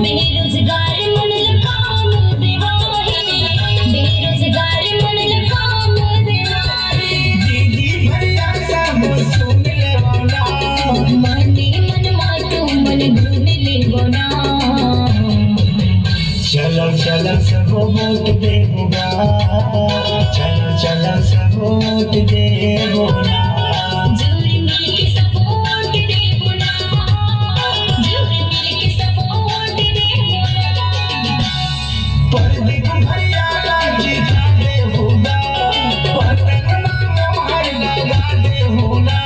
बेरोजगार मन काम देवाही, बेरोजगार मन काम देवाही। दीदी भैया सब सुन लेवना, मने मन मातू मन घूम लेवना। चलो चलो सब वोट देगा, चलो चलो सब वोट देगा। जोड़ी मिल के सब वोट देबो ना, जोड़ी मिल के सब वोट देबो ना। प्रदीप भैया जीता देगा, पतंग मोहर लगा देगा।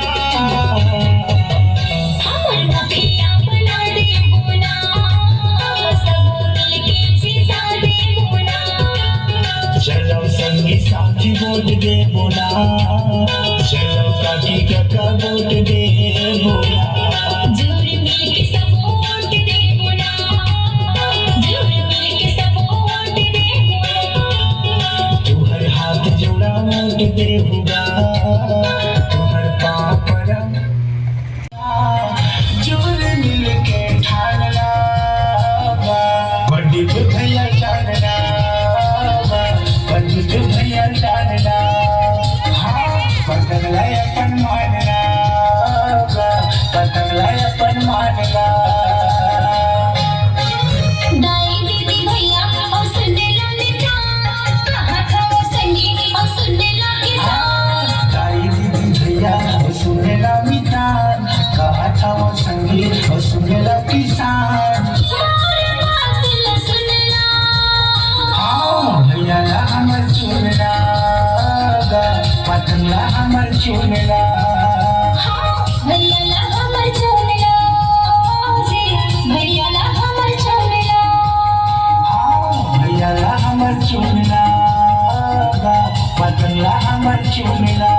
हमर मुखिया बना देबो ना, सब मिल के जीता देबो ना। चलो संगी साथी वोट देबो ना, चलो काकी काका वोट देबो ना। जोड़ी मिल के सब वोट देबो ना, जोड़ी मिल के सब वोट देबो ना। तुहर हाथ जोड़ा वोट देगा, तुहर पाँव पड़ा जोड़ मिल के ठानला। प्रदीप भैया जानना, प्रदीप भैया जानना। हाँ पतंगला अपन मानना, पतंगला अपन मानना। दाई दीदी भैया और सुनेला मिठा, कहाँ था वो संगी और सुनेला किसान। ताई दीदी भैया वो सुनेला मितान, कहा था वो संगी वो सुनेला किसान। मोर बात ल सुनला, हाँ भैया ला हमर चुनला, पतंगला हमर चुनला। हाँ भैया ला हमर चुनला, जी भैया ला हमर चुनला। हाँ भैया ला हमर चुनला, पतंगला हमर चुनला।